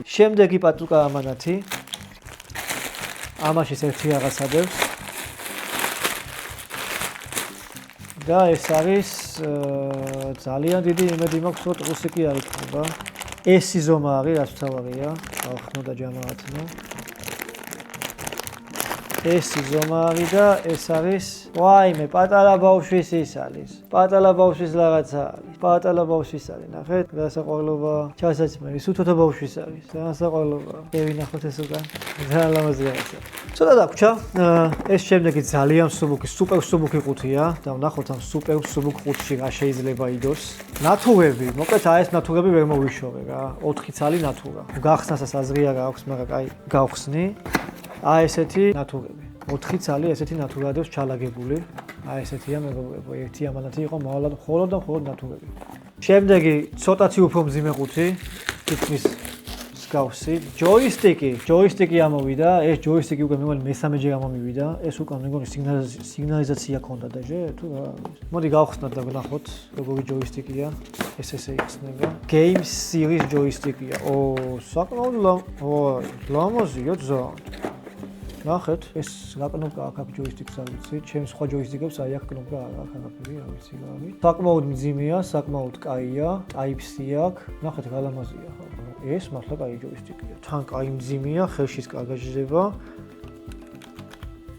შემდეგი პატუკა ამანათი. ამაშიც ერთი რაღაცა დევს. და ეს არის ძალიან დიდი იმედი მაქვს, რომ ტყუსი კი არ იქნება. ეს ზომა არის, რაც თავარია, ახნო და ჯამაათნო. ეს ზომა არის და ეს არის, ვაიმე, პატარა ბავშვის ის არის. პატარა ბავშვის რაღაცა არის. პატარა ბავშვის არის, ნახეთ, გასაყოლობა, ჩასაჭმელი, სუთოთა ბავშვის არის. გასაყოლობა. შევინახოთ ეს უკან. ძალიან ლამაზი რაღაცა. ცოტა დაგვრჩა. ეს შემდეგი ძალიან მსუბუქი, სუპერ მსუბუქი ყუთია და ვნახოთ ამ სუპერ მსუბუქ ყუთში რა შეიძლება იდოს. ნათურები, მოკლედ ეს ნათურები ვერ მოვიშოვე რა. 4 ცალი ნათურა. გახსნასაც აზრი არ აქვს, მაგრამ კაი, გავხსნი. ესეთი ნათურები. 4 ცალი ესეთი ნათურა დევს ჩალაგებული. ესეთია მეგობრებო, ერთი ამანათი იყო მაღლა მხოლოდ ნათურები. შემდეგი ცოტათი უფრო მძიმე ყუთი, თითქმის მსგავსი. ჯოისტიკი ამოვიდა. ეს ჯოისტიკი უკვე მეგონი მესამეჯერ ამომივიდა. ეს უკან მეგონი სიგნალიზაცია ქონდა დაჟე თუ რა. მოდი გავხსნათ და ვნახოთ როგორი ჯოისტიკია. ესე იხსნება. Game Series ჯოისტიკია. საკმაოდ ლამაზია ძალიან. ნახეთ, ეს რა კნოპკა აქ ჯოისტიკს არ ვიცი. ჩემს სხვა ჯოისტიკებს აი აქ კნოპკა არ აქვს, არაფერი არ ვიცი რა არის. საკმაოდ მძიმეა, საკმაოდ კაია, Type-C აქვს. ნახეთ რა ლამაზია ხო. ეს მართლა კაი ჯოისტიკია. თან კაი მძიმეა, ხელშიც კარგად ჟდება.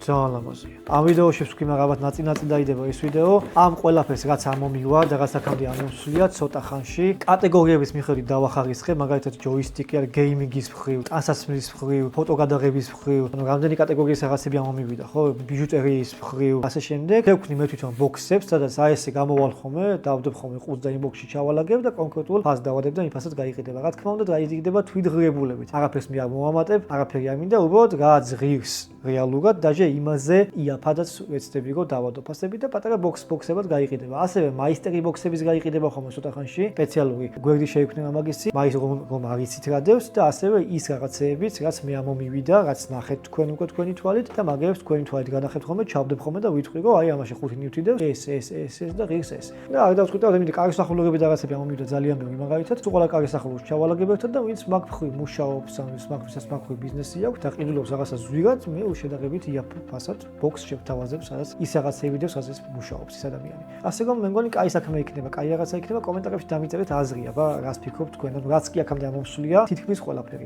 ძალიან ლამაზია. ამ ვიდეოში ვთქვი, მაგრამ ალბათ ნაწილ-ნაწილ დაიდება ეს ვიდეო. ამ ყველაფერს რაც ამომივა და რაც აქამდე ამოსვლია ცოტა ხანში, კატეგორიების მიხედვით დავახარისხებ, მაგალითად ჯოისტიკი არის გეიმინგის მხრივ, ტანსაცმლის მხრივ, ფოტოგადაღების მხრივ, ანუ რამდენი კატეგორიის რაღაცები ამომივიდა, ხო, ბიჟუტერიის მხრივ, ასე შემდეგ. შევქმნი მე თვითონ ბოქსებს, სადაც აი ესე გამოვალ ხოლმე, დავდებ ხოლმე ყუთს და იმ ბოქსში ჩავალაგებ და კონკრეტულ ფასს დავადებ და იმ ფასაც გაიყიდება. რა თქმა უნდა, დაიზრდება თვითღრიებულებით. არაფერს მე არ მოვამატებ, არაფერი არ მინდა, უბრალოდ რაც ღირს რეალურად დაჟე იმაზე იაფადაც ვეცდები რომ დავადო ფასები და პატარა ბოქსებად გაიყიდება. ასევე მაისტერი ბოქსების გაიყიდება ხოლმე ცოტა ხანში. სპეციალური გვერდი შეიქმნება მაგისი, მაის რომ არიცით რა დევს და ასევე ის რაღაცეებიც, რაც მე ამომივიდა, რაც ნახეთ თქვენ უკვე თქვენი თვალით და მაგებს თქვენი თვალით განახეთ ხოლმე, ჩავდებ ხოლმე და ვიტყვი რომ აი ამაში 5 ნივთი დევს, ეს და ღირს ეს. და არ დავწყვიტე რომ იმით კარგი სახურულები და რაღაცები ამომივიდა ძალიან ბევრი მაგალითად, თუ ყველა კარგი სახურულს ჩავალაგებ ერთად და ვინც მაგ მხრივ მუშაობს, ან ვინც მაგ მხრივ ბიზნესი აქვს და ყიდულობს რაღაცა ზვიგად, მე უშედაღებით იაფ ფასად ბოქს შევთავაზებ, სადაც ის რაღაცები დევს, სადაც მუშაობს ეს ადამიანი. ასე რომ მე მგონი კაი საქმე იქნება, კაი რაღაცა იქნება, კომენტარებში დამიწერეთ აზრი, აბა რას ფიქრობთ თქვენ, რაც კი აქამდე ამომსვლია, თითქმის ყველაფერი.